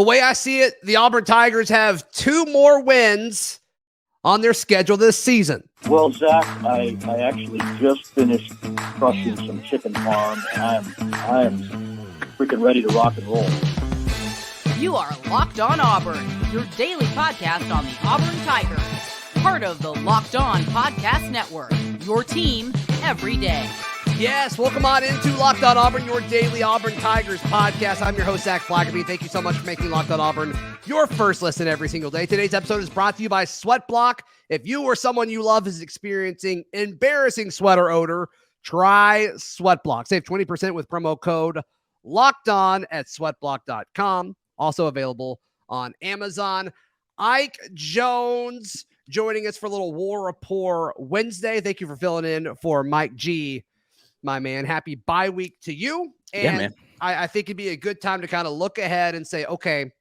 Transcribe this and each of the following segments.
The way I see it, the Auburn Tigers have 2 more wins on their schedule this season. Well, Zach, I actually just finished crushing some chicken farm, and I am freaking ready to rock and roll. You are Locked On Auburn, your daily podcast on the Auburn Tigers. Part of the Locked On Podcast Network, your team every day. Yes, welcome on into Locked On Auburn, your daily Auburn Tigers podcast. I'm your host, Zac Blackerby. Thank you so much for making Locked On Auburn your first listen every single day. Today's episode is brought to you by Sweatblock. If you or someone you love is experiencing embarrassing sweater odor, try Sweatblock. Save 20% with promo code LOCKEDON at sweatblock.com. Also available on Amazon. Ike Jones joining us for a little War Rapport Wednesday. Thank you for filling in for Mike G, my man. Happy bye week to you. And yeah, man. I think it'd be a good time to kind of look ahead and say, okay,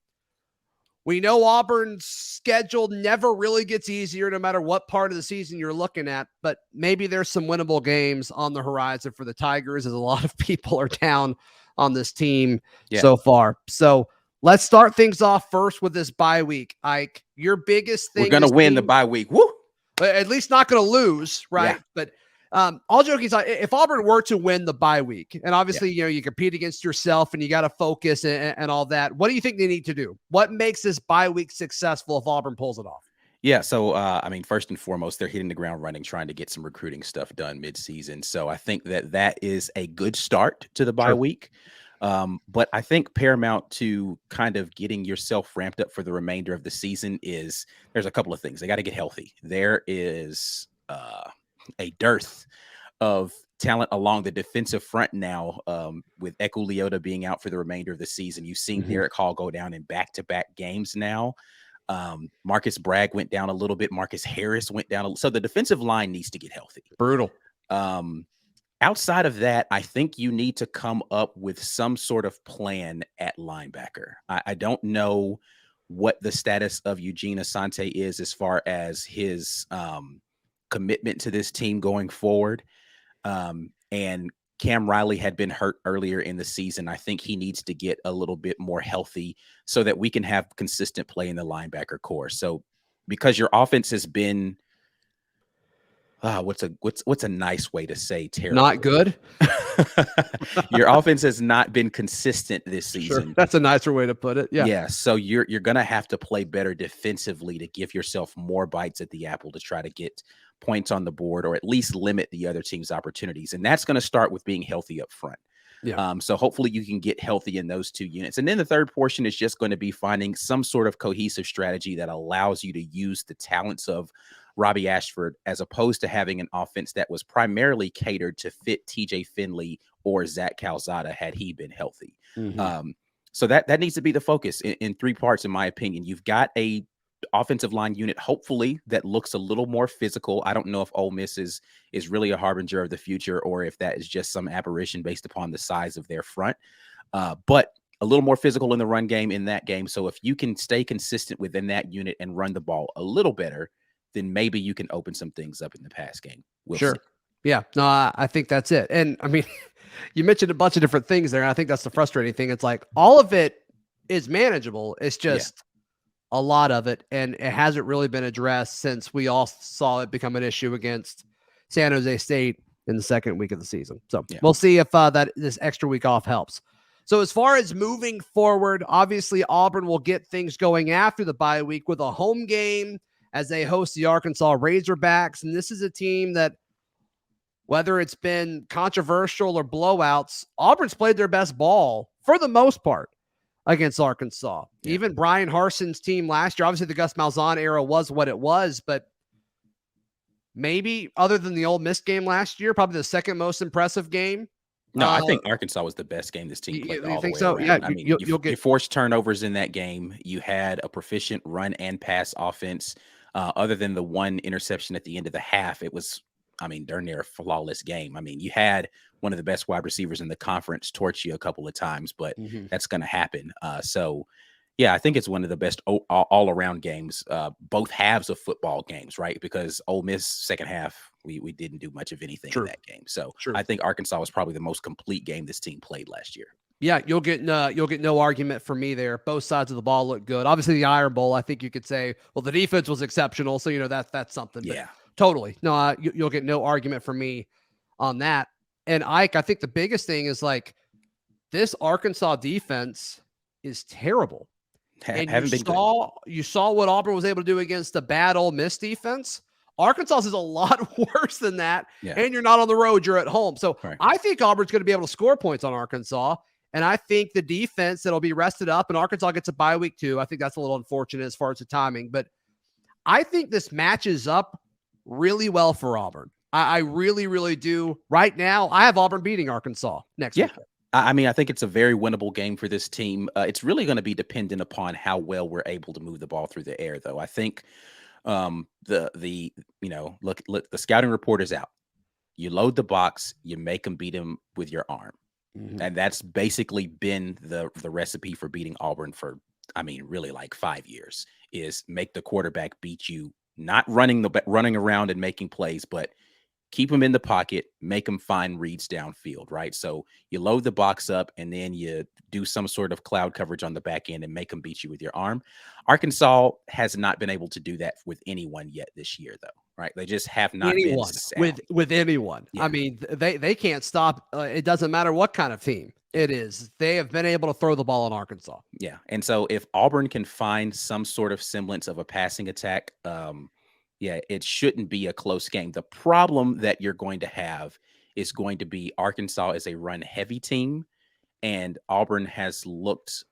we know Auburn's schedule never really gets easier no matter what part of the season you're looking at, but maybe there's some winnable games on the horizon for the Tigers, as a lot of people are down on this team so far. So let's start things off first with this bye week. Ike, your biggest thing. We're going to win the bye week. Woo! At least not going to lose, right? Yeah. But all joking aside, if Auburn were to win the bye week, and obviously, you know, you compete against yourself and you got to focus and all that, what do you think they need to do? What makes this bye week successful if Auburn pulls it off? Yeah, so, I mean, first and foremost, they're hitting the ground running, trying to get some recruiting stuff done midseason. So I think that is a good start to the bye week. But I think paramount to kind of getting yourself ramped up for the remainder of the season is there's a couple of things. They got to get healthy. There is a dearth of talent along the defensive front now, with Eku Leota being out for the remainder of the season. You've seen Derek Hall go down in back-to-back games now. Marcus Bragg went down a little bit. Marcus Harris went down. So the defensive line needs to get healthy. Brutal. Outside of that, I think you need to come up with some sort of plan at linebacker. I don't know what the status of Eugene Asante is as far as his commitment to this team going forward. And Cam Riley had been hurt earlier in the season. I think he needs to get a little bit more healthy so that we can have consistent play in the linebacker core. So because your offense has been what's a nice way to say terrible? Not good. Your offense has not been consistent this season. Sure. That's a nicer way to put it. Yeah. Yeah. So you're gonna have to play better defensively to give yourself more bites at the apple to try to get points on the board, or at least limit the other team's opportunities. And that's going to start with being healthy up front. Yeah. So hopefully you can get healthy in those two units. And then the third portion is just going to be finding some sort of cohesive strategy that allows you to use the talents of Robby Ashford, as opposed to having an offense that was primarily catered to fit TJ Finley or Zach Calzada had he been healthy. So that needs to be the focus in 3 parts, in my opinion. You've got a offensive line unit, hopefully, that looks a little more physical. I don't know if Ole Miss is really a harbinger of the future, or if that is just some aberration based upon the size of their front. But a little more physical in the run game in that game. So if you can stay consistent within that unit and run the ball a little better, then maybe you can open some things up in the pass game. We'll see. Yeah, no, I think that's it. And I mean, you mentioned a bunch of different things there. And I think that's the frustrating thing. It's like all of it is manageable. It's just a lot of it, and it hasn't really been addressed since we all saw it become an issue against San Jose State in the second week of the season. So we'll see if this extra week off helps. So as far as moving forward, obviously Auburn will get things going after the bye week with a home game as they host the Arkansas Razorbacks. And this is a team that, whether it's been controversial or blowouts, Auburn's played their best ball for the most part against Arkansas. Even Bryan Harsin's team last year, obviously the Gus Malzahn era was what it was, but maybe other than the Ole Miss game last year, probably the second most impressive game. No, I think Arkansas was the best game this team played all the way around. Yeah, I mean, you'll get you forced turnovers in that game. You had a proficient run and pass offense. Other than the one interception at the end of the half, it was, I mean, darn near a flawless game. I mean, you had one of the best wide receivers in the conference torch you a couple of times, but that's going to happen. So, yeah, I think it's one of the best all-around games, both halves of football games, right? Because Ole Miss second half, we didn't do much of anything in that game. So I think Arkansas was probably the most complete game this team played last year. Yeah, you'll get no argument from me there. Both sides of the ball look good. Obviously, the Iron Bowl, I think you could say, well, the defense was exceptional, so that's something. Yeah. But totally, no, you'll get no argument from me on that. And Ike, I think the biggest thing is like this Arkansas defense is terrible. And you saw what Auburn was able to do against the bad Ole Miss defense. Arkansas is a lot worse than that, and you're not on the road, you're at home. So I think Auburn's going to be able to score points on Arkansas, and I think the defense that'll be rested up, and Arkansas gets a bye week too. I think that's a little unfortunate as far as the timing, but I think this matches up really well for Auburn. I really, really do. Right now, I have Auburn beating Arkansas next week. I mean, I think it's a very winnable game for this team. It's really going to be dependent upon how well we're able to move the ball through the air, though. I think the scouting report is out. You load the box, you make them beat them with your arm. Mm-hmm. And that's basically been the recipe for beating Auburn for, really like 5 years, is make the quarterback beat you, not running around and making plays, but keep them in the pocket, make them find reads downfield, right? So you load the box up and then you do some sort of cloud coverage on the back end and make them beat you with your arm. Arkansas has not been able to do that with anyone yet this year, though, right? They just have not been with anyone. Yeah. I mean, they can't stop. It doesn't matter what kind of team it is. They have been able to throw the ball in Arkansas. Yeah, and so if Auburn can find some sort of semblance of a passing attack, it shouldn't be a close game. The problem that you're going to have is going to be Arkansas is a run-heavy team, and Auburn has looked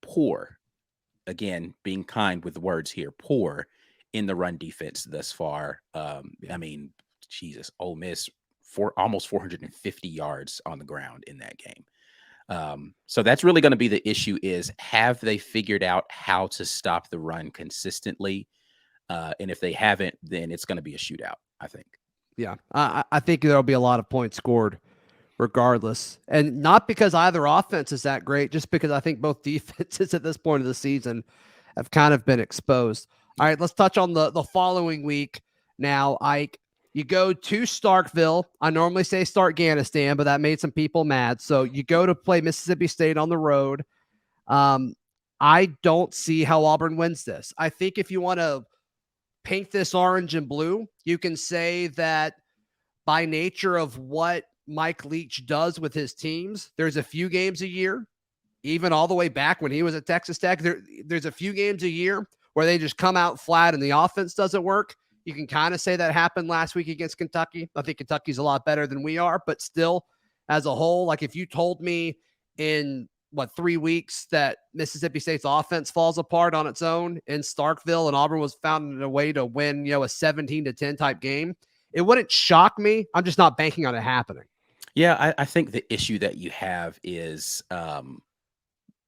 poor. Again, being kind with the words here, poor in the run defense thus far. Ole Miss almost 450 yards on the ground in that game. So that's really going to be the issue: is have they figured out how to stop the run consistently? And if they haven't, then it's going to be a shootout, I think. Yeah, I think there'll be a lot of points scored regardless. And not because either offense is that great, just because I think both defenses at this point of the season have kind of been exposed. All right, let's touch on the following week now, Ike. You go to Starkville. I normally say Starkganistan, but that made some people mad. So you go to play Mississippi State on the road. I don't see how Auburn wins this. I think if you want to paint this orange and blue, you can say that by nature of what Mike Leach does with his teams, there's a few games a year, even all the way back when he was at Texas Tech, there's a few games a year where they just come out flat and the offense doesn't work. You can kind of say that happened last week against Kentucky. I think Kentucky's a lot better than we are, but still, as a whole, like if you told me in 3 weeks that Mississippi State's offense falls apart on its own in Starkville and Auburn was found a way to win, a 17-10 type game, it wouldn't shock me. I'm just not banking on it happening. Yeah, I think the issue that you have is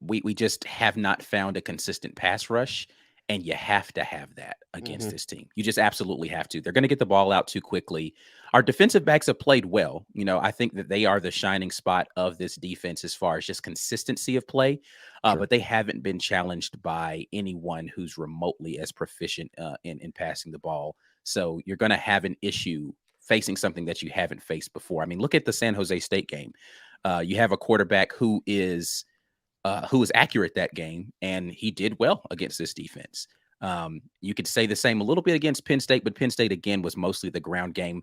we just have not found a consistent pass rush, and you have to have that against this team. You just absolutely have to. They're going to get the ball out too quickly. Our defensive backs have played well. I think that they are the shining spot of this defense as far as just consistency of play, but they haven't been challenged by anyone who's remotely as proficient in passing the ball. So you're going to have an issue facing something that you haven't faced before. I mean, look at the San Jose State game. You have a quarterback who was accurate that game, and he did well against this defense. You could say the same a little bit against Penn State, but Penn State, again, was mostly the ground game.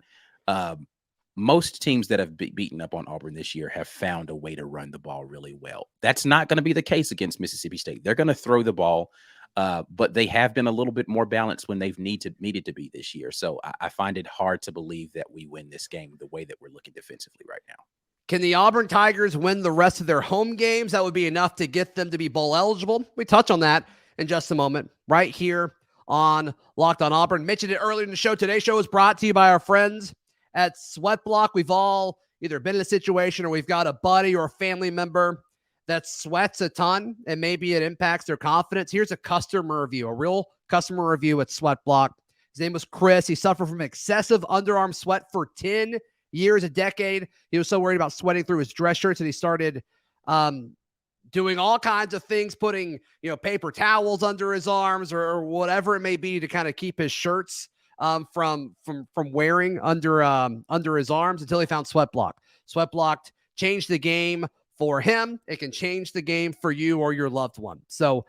Most teams that have beaten up on Auburn this year have found a way to run the ball really well. That's not going to be the case against Mississippi State. They're going to throw the ball, but they have been a little bit more balanced when they've needed to be this year. So I find it hard to believe that we win this game the way that we're looking defensively right now. Can the Auburn Tigers win the rest of their home games? That would be enough to get them to be bowl eligible. We touch on that in just a moment right here on Locked On Auburn. Mentioned it earlier in the show. Today's show is brought to you by our friends at Sweat Block. We've all either been in a situation or we've got a buddy or a family member that sweats a ton and maybe it impacts their confidence. Here's a customer review, a real customer review at Sweat Block. His name was Chris. He suffered from excessive underarm sweat for 10 years, a decade. He was so worried about sweating through his dress shirts that he started doing all kinds of things, putting paper towels under his arms or whatever it may be to kind of keep his shirts from wearing under his arms until he found Sweat Block. Sweat Block changed the game for him. It can change the game for you or your loved one. So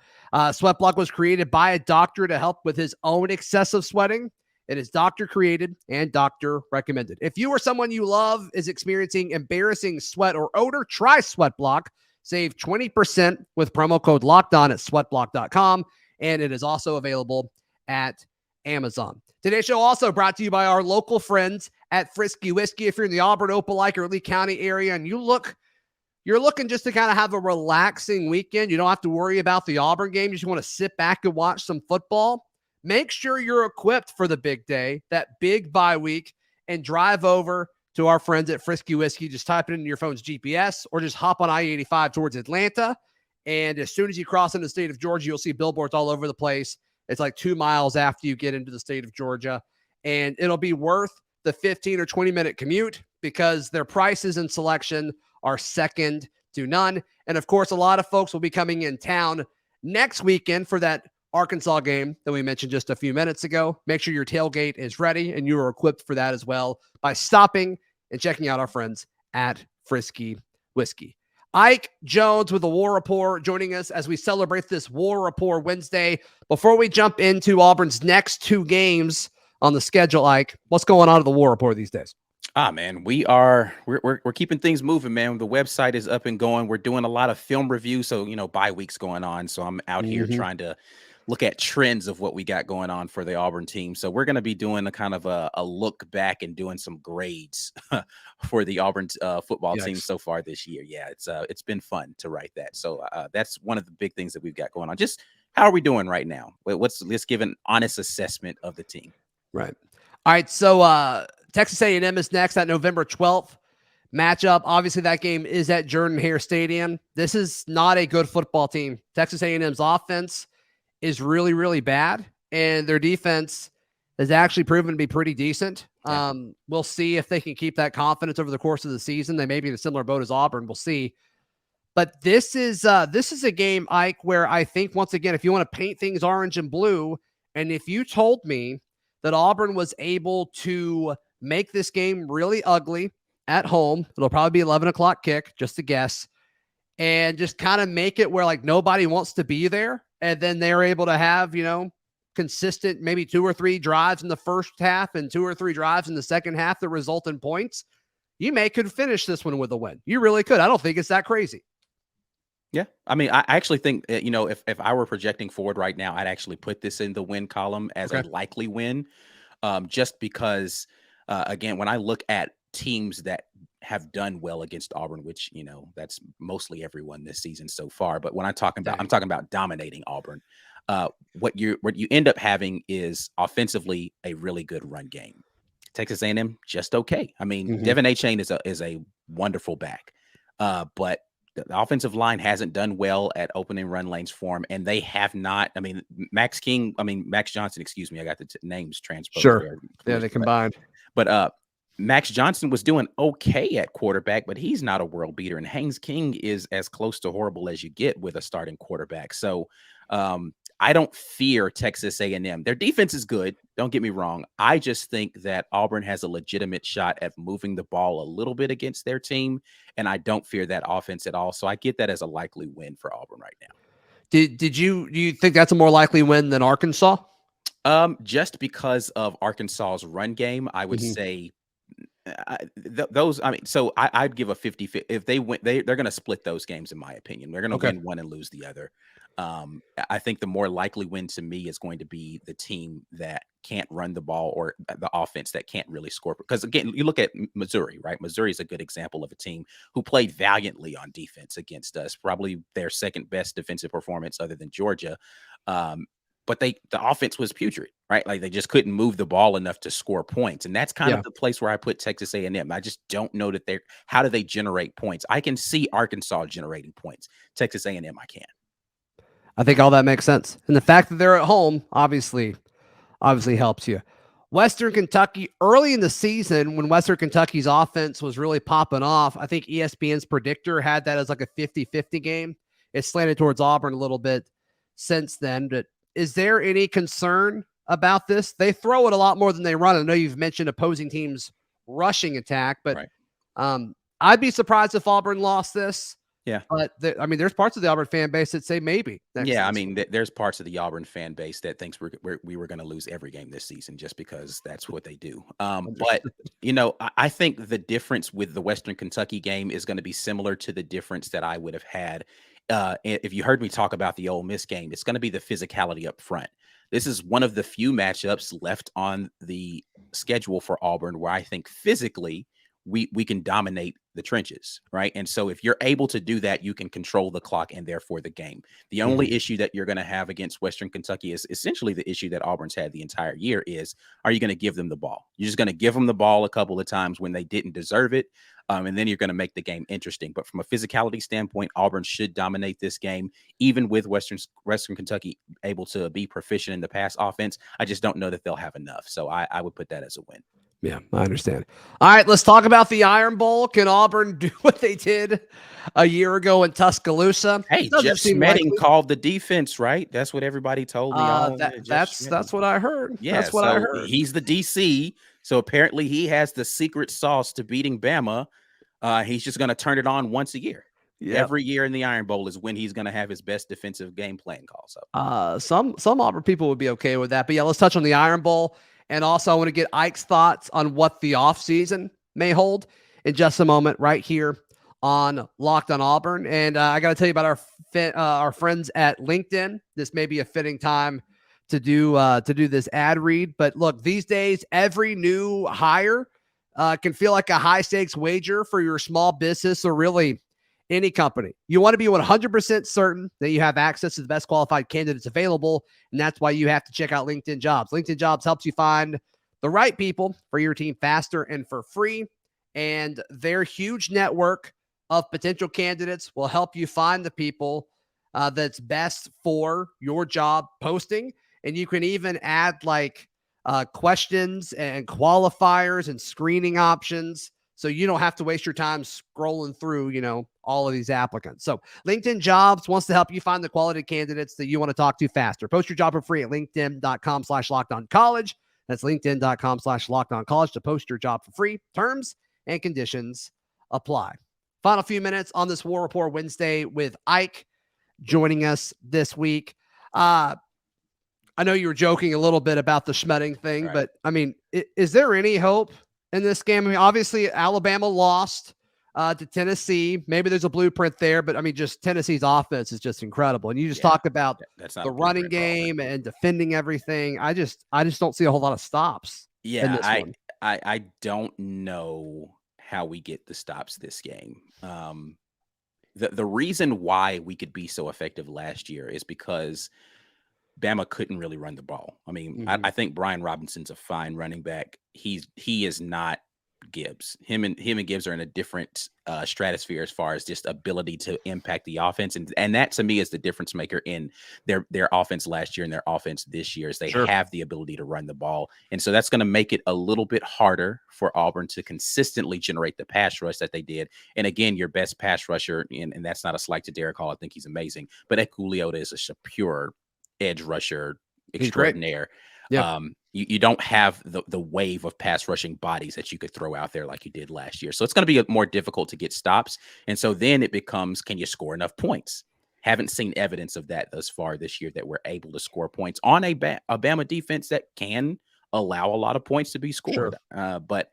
Sweat Block was created by a doctor to help with his own excessive sweating. It is doctor created and doctor recommended. If you or someone you love is experiencing embarrassing sweat or odor, try Sweat Block. Save 20% with promo code LOCKEDON at sweatblock.com. And it is also available at Amazon. Today's show also brought to you by our local friends at Frisky Whiskey. If you're in the Auburn, Opelika, or Lee County area and you're looking just to kind of have a relaxing weekend, you don't have to worry about the Auburn game, you just want to sit back and watch some football, make sure you're equipped for the big day, that big bye week, and drive over to our friends at Frisky Whiskey. Just type it into your phone's GPS or just hop on I-85 towards Atlanta. And as soon as you cross into the state of Georgia, you'll see billboards all over the place. It's like 2 miles after you get into the state of Georgia. And it'll be worth the 15 or 20-minute commute because their prices and selection are second to none. And, of course, a lot of folks will be coming in town next weekend for that Arkansas game that we mentioned just a few minutes ago. Make sure your tailgate is ready and you are equipped for that as well by stopping and checking out our friends at Frisky Whiskey. Ike Jones with the War Rapport joining us as we celebrate this War Rapport Wednesday. Before we jump into Auburn's next 2 games on the schedule, Ike, what's going on at the War Rapport these days? Man, we're keeping things moving, man. The website is up and going. We're doing a lot of film reviews, so bye week's going on. So I'm out here trying to look at trends of what we got going on for the Auburn team. So we're going to be doing a kind of a look back and doing some grades for the Auburn football team so far this year. Yeah, it's been fun to write that. So that's one of the big things that we've got going on. Just how are we doing right now? Let's give an honest assessment of the team. Right. All right. So Texas A&M is next, that November 12th matchup. Obviously, that game is at Jordan-Hare Stadium. This is not a good football team. Texas A&M's offense is really, really bad, and their defense has actually proven to be pretty decent. We'll see if they can keep that confidence over the course of the season. They may be in a similar boat as Auburn. We'll see. But this is a game, Ike, where I think, once again, if you want to paint things orange and blue, and if you told me that Auburn was able to make this game really ugly at home, it'll probably be 11 o'clock kick, just a guess, and just kind of make it where like nobody wants to be there. And then they're able to have, consistent, maybe 2 or 3 drives in the first half and 2 or 3 drives in the second half that result in points. You could finish this one with a win. You really could. I don't think it's that crazy. Yeah. I mean, I actually think, if I were projecting forward right now, I'd actually put this in the win column as a likely win. Just because, again, when I look at teams that have done well against Auburn, which, that's mostly everyone this season so far. But when I'm talking about dominating Auburn, what you end up having is offensively a really good run game. Texas A&M, just okay. I mean, Devin Achane is a wonderful back, but the offensive line hasn't done well at opening run lanes for him, and they have not. I mean, Max Johnson. Excuse me, I got the names transposed. Sure, yeah, they combined. But Max Johnson was doing okay at quarterback, but he's not a world beater, and Haynes King is as close to horrible as you get with a starting quarterback. So I don't fear Texas A&M. Their defense is good. Don't get me wrong. I just think that Auburn has a legitimate shot at moving the ball a little bit against their team, and I don't fear that offense at all. So I get that as a likely win for Auburn right now. Do you think that's a more likely win than Arkansas? Just because of Arkansas's run game, I would say those. I mean, so I'd give a 50-50. If they win, they're going to split those games, in my opinion. They're going to win one and lose the other. I think the more likely win to me is going to be the team that can't run the ball or the offense that can't really score. Because again, you look at Missouri, right? Missouri is a good example of a team who played valiantly on defense against us, probably their second best defensive performance other than Georgia. But the offense was putrid, right? Like they just couldn't move the ball enough to score points. And that's kind of the place where I put Texas A&M. I just don't know that how do they generate points? I can see Arkansas generating points. Texas A&M, I can't. I think all that makes sense. And the fact that they're at home obviously helps you. Western Kentucky, early in the season when Western Kentucky's offense was really popping off, I think ESPN's predictor had that as like a 50-50 game. It's slanted towards Auburn a little bit since then. But is there any concern about this? They throw it a lot more than they run. I know you've mentioned opposing teams' rushing attack, but I'd be surprised if Auburn lost this. Yeah. But there's parts of the Auburn fan base that say maybe. Yeah, I mean, there's parts of the Auburn fan base that thinks we were going to lose every game this season just because that's what they do. But I think the difference with the Western Kentucky game is going to be similar to the difference that I would have had if you heard me talk about the Ole Miss game. It's going to be the physicality up front. This is one of the few matchups left on the schedule for Auburn where I think physically we can dominate the trenches, right? And so if you're able to do that, you can control the clock and therefore the game. The only issue that you're going to have against Western Kentucky is essentially the issue that Auburn's had the entire year is, are you going to give them the ball? You're just going to give them the ball a couple of times when they didn't deserve it. And then you're going to make the game interesting. But from a physicality standpoint, Auburn should dominate this game, even with Western Kentucky able to be proficient in the pass offense. I just don't know that they'll have enough. So I would put that as a win. Yeah, I understand. All right, let's talk about the Iron Bowl. Can Auburn do what they did a year ago in Tuscaloosa? Hey, Jeff Smetting called the defense, right? That's what everybody told me. That's what I heard. Yeah, that's what I heard. He's the DC, so apparently he has the secret sauce to beating Bama. He's just going to turn it on once a year. Yep. Every year in the Iron Bowl is when he's going to have his best defensive game plan call. So, some Auburn people would be okay with that. But yeah, let's touch on the Iron Bowl. And also, I want to get Ike's thoughts on what the offseason may hold in just a moment right here on Locked On Auburn. And I got to tell you about our friends at LinkedIn. This may be a fitting time to do this ad read. But look, these days, every new hire can feel like a high-stakes wager for your small business or really any company. You want to be 100% certain that you have access to the best qualified candidates available, and that's why you have to check out LinkedIn Jobs. LinkedIn Jobs helps you find the right people for your team faster and for free, and their huge network of potential candidates will help you find the people that's best for your job posting, and you can even add questions and qualifiers and screening options so you don't have to waste your time scrolling through, all of these applicants. So LinkedIn Jobs wants to help you find the quality candidates that you want to talk to faster. Post your job for free at linkedin.com/lockedoncollege. That's linkedin.com/lockedoncollege to post your job for free. Terms and conditions apply. Final few minutes on this War Rapport Wednesday with Ike joining us this week. I know you were joking a little bit about the Schmetting thing, right, but I mean, is there any hope in this game? I mean, obviously Alabama lost to Tennessee. Maybe there's a blueprint there, but I mean, just Tennessee's offense is just incredible. And you just talk about the running game and defending everything. I just don't see a whole lot of stops. Yeah, I don't know how we get the stops this game. The reason why we could be so effective last year is because Bama couldn't really run the ball. I mean, I think Brian Robinson's a fine running back. He is not Gibbs. Him and Gibbs are in a different stratosphere as far as just ability to impact the offense. And that to me is the difference maker in their offense last year and their offense this year is they have the ability to run the ball. And so that's going to make it a little bit harder for Auburn to consistently generate the pass rush that they did. And again, your best pass rusher, and that's not a slight to Derek Hall. I think he's amazing. But Ekuliota is a pure edge rusher extraordinaire. Yeah. You don't have the wave of pass rushing bodies that you could throw out there like you did last year. So it's going to be more difficult to get stops. And so then it becomes, can you score enough points? Haven't seen evidence of that thus far this year, that we're able to score points on a Bama defense that can allow a lot of points to be scored. But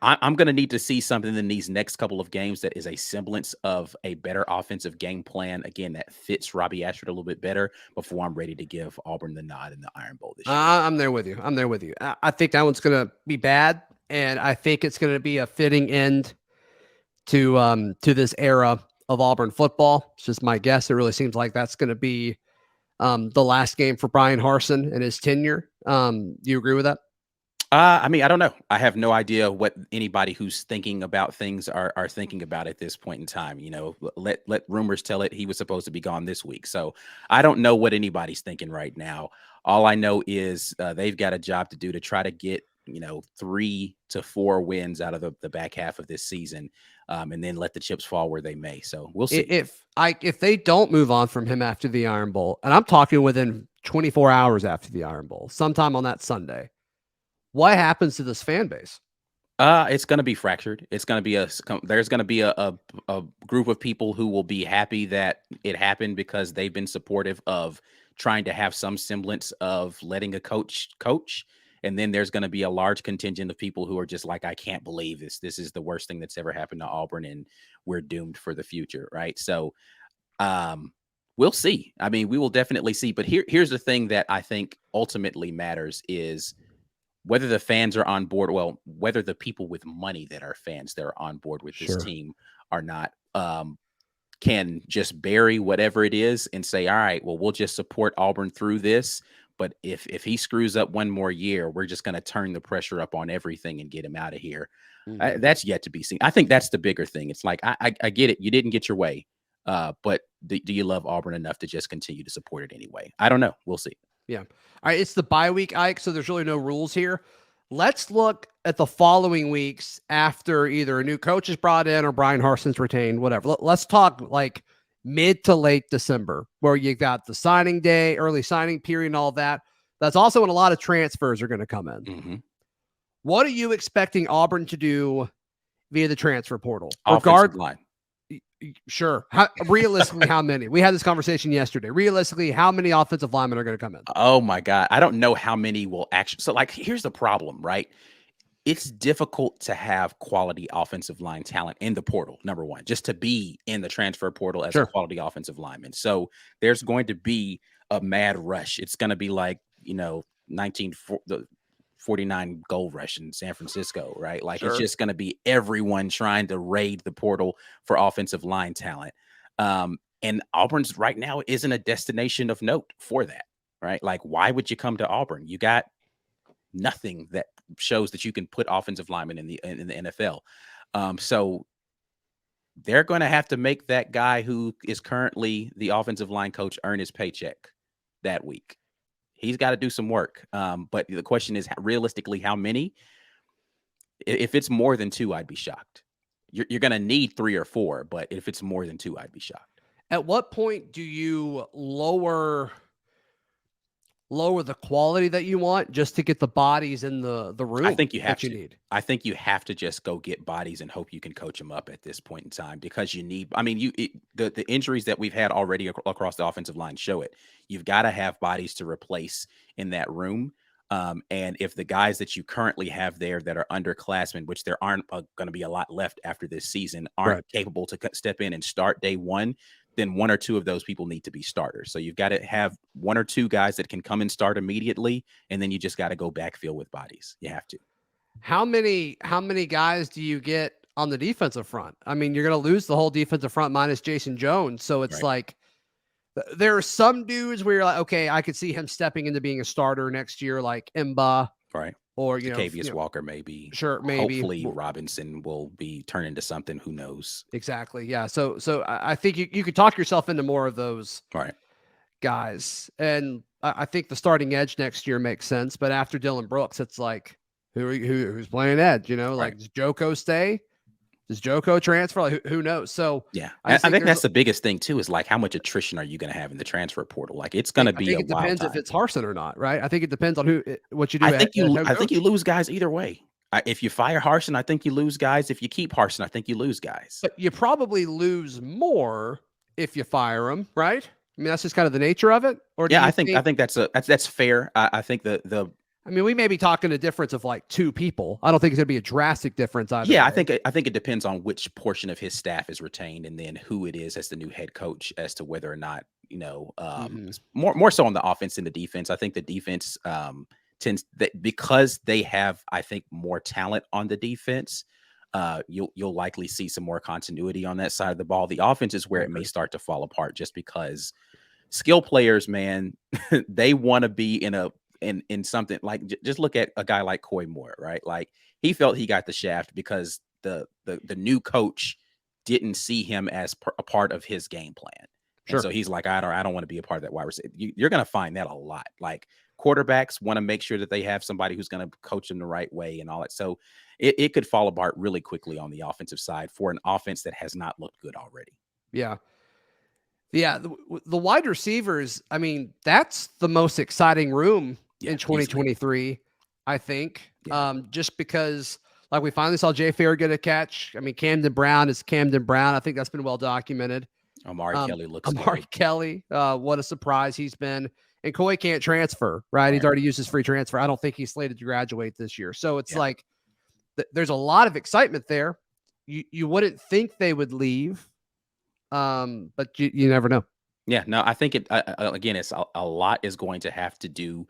I'm going to need to see something in these next couple of games that is a semblance of a better offensive game plan. Again, that fits Robby Ashford a little bit better before I'm ready to give Auburn the nod in the Iron Bowl this year. I'm there with you. I think that one's going to be bad, and I think it's going to be a fitting end to this era of Auburn football. It's just my guess. It really seems like that's going to be the last game for Bryan Harsin and his tenure. Do you agree with that? I mean, I don't know. I have no idea what anybody who's thinking about things are thinking about at this point in time. Let rumors tell it. He was supposed to be gone this week. So I don't know what anybody's thinking right now. All I know is they've got a job to do to try to get, 3 to 4 wins out of the back half of this season, and then let the chips fall where they may. So we'll see. If they don't move on from him after the Iron Bowl, and I'm talking within 24 hours after the Iron Bowl, sometime on that Sunday, what happens to this fan base? It's going to be fractured. It's going to be there's going to be a group of people who will be happy that it happened because they've been supportive of trying to have some semblance of letting a coach. And then there's going to be a large contingent of people who are just like, I can't believe this. This is the worst thing that's ever happened to Auburn, and we're doomed for the future. Right. So we'll see. I mean, we will definitely see. But here's the thing that I think ultimately matters is whether the fans are on board, well, whether the people with money that are fans that are on board with this team are not, can just bury whatever it is and say, all right, well, we'll just support Auburn through this. But if he screws up one more year, we're just going to turn the pressure up on everything and get him out of here. That's yet to be seen. I think that's the bigger thing. It's like, I get it. You didn't get your way. But do you love Auburn enough to just continue to support it anyway? I don't know. We'll see. Yeah. All right. It's the bye week, Ike. So there's really no rules here. Let's look at the following weeks after either a new coach is brought in or Bryan Harsin's retained, whatever. Let's talk like mid to late December, where you got the signing day, early signing period, and all that. That's also when a lot of transfers are going to come in. Mm-hmm. What are you expecting Auburn to do via the transfer portal? Offensive line. Sure. Realistically, how many? We had this conversation yesterday. Realistically, how many offensive linemen are going to come in? Oh my God. I don't know how many will actually. So like, here's the problem, right? It's difficult to have quality offensive line talent in the portal, number one, just to be in the transfer portal as a quality offensive lineman. So there's going to be a mad rush. It's going to be like, 1949 gold rush in San Francisco, right? Like it's just going to be everyone trying to raid the portal for offensive line talent. And Auburn's right now isn't a destination of note for that, right? Like, why would you come to Auburn? You got nothing that shows that you can put offensive linemen in the NFL. So they're going to have to make that guy who is currently the offensive line coach earn his paycheck that week. He's got to do some work. But the question is, realistically, how many? If it's more than 2, I'd be shocked. You're going to need 3 or 4, but if it's more than 2, I'd be shocked. At what point do you lower the quality that you want just to get the bodies in the room? I think you have to. Need. I think you have to just go get bodies and hope you can coach them up at this point in time, because you need. I mean, the injuries that we've had already across the offensive line show it. You've got to have bodies to replace in that room. And if the guys that you currently have there that are underclassmen, which there aren't going to be a lot left after this season, aren't capable to step in and start day one, then 1 or 2 of those people need to be starters. So you've got to have 1 or 2 guys that can come and start immediately, and then you just got to go backfill with bodies. You have to. How many guys do you get on the defensive front? I mean, you're going to lose the whole defensive front minus Jason Jones. So it's like there are some dudes where you're like, okay, I could see him stepping into being a starter next year, like Mba. Right. Or, Tavius Walker, maybe. Sure, maybe. Hopefully Robinson will be turned into something. Who knows? Exactly. Yeah. So I think you could talk yourself into more of those guys. And I think the starting edge next year makes sense. But after Dylan Brooks, it's like, who's playing edge? Like, does Joko stay? Does Joko transfer? Like, who knows? So yeah, I think that's the biggest thing too, is like, how much attrition are you going to have in the transfer portal? Like, it's going to be a wild time. It depends if it's Harsin or not, right? I think it depends on what you do. I think you lose guys either way. If you fire Harsin, I think you lose guys. If you keep Harsin, I think you lose guys. But you probably lose more if you fire him, right? I mean, that's just kind of the nature of it. Or I think that's fair. I think I mean, we may be talking a difference of like 2 people. I don't think it's going to be a drastic difference either. Yeah, way. I think it depends on which portion of his staff is retained, and then who it is as the new head coach, as to whether or not, more so on the offense than the defense. I think the defense tends that, because they have, I think, more talent on the defense. You'll likely see some more continuity on that side of the ball. The offense is where it may start to fall apart, just because skill players, man, they want to be in something like, just look at a guy like Coy Moore, right? Like, he felt he got the shaft because the new coach didn't see him as a part of his game plan. And so he's like, I don't want to be a part of that wide receiver. You're going to find that a lot. Like, quarterbacks want to make sure that they have somebody who's going to coach them the right way and all that. So it could fall apart really quickly on the offensive side for an offense that has not looked good already. Yeah. Yeah. The wide receivers, I mean, that's the most exciting room in 2023, easily. I think, just because Like we finally saw Jay Fair get a catch. I mean, Camden Brown is Camden Brown. I think that's been well documented. Amari Kelly looks Amari good. Kelly, what a surprise he's been. And Coy can't transfer, right? He's already used his free transfer. I don't think he's slated to graduate this year. So it's like there's a lot of excitement there. You wouldn't think they would leave, but you never know. Yeah, no, I think it again. It's a lot is going to have to do.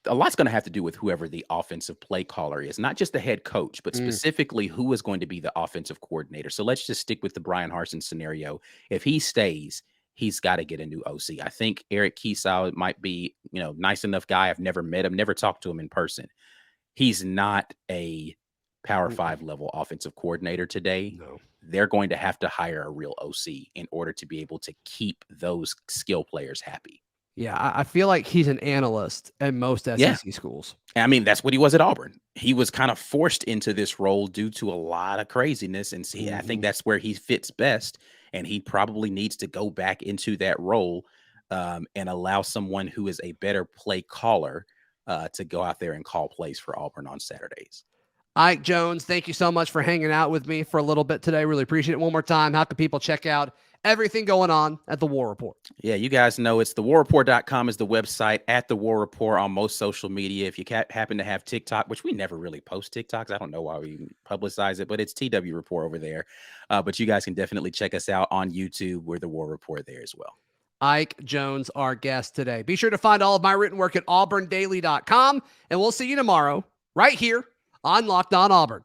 A lot's going to have to do with whoever the offensive play caller is, not just the head coach, but specifically who is going to be the offensive coordinator. So let's just stick with the Bryan Harsin scenario. If he stays, he's got to get a new OC. I think Eric Kiesau might be, nice enough guy. I've never met him, never talked to him in person. He's not a Power 5 level offensive coordinator today. No. They're going to have to hire a real OC in order to be able to keep those skill players happy. Yeah, I feel like he's an analyst at most SEC schools. I mean, that's what he was at Auburn. He was kind of forced into this role due to a lot of craziness. And see, I think that's where he fits best. And he probably needs to go back into that role and allow someone who is a better play caller to go out there and call plays for Auburn on Saturdays. Ike Jones, thank you so much for hanging out with me for a little bit today. Really appreciate it. One more time, how can people check out everything going on at the War Rapport? Yeah, you guys know it's thewarreport.com is the website, at the War Rapport on most social media. If you happen to have TikTok, which we never really post TikToks, I don't know why we publicize it, but it's TW Rapport over there. But you guys can definitely check us out on YouTube. We're the War Rapport there as well. Ike Jones, our guest today. Be sure to find all of my written work at auburndaily.com, and we'll see you tomorrow right here on Locked On Auburn.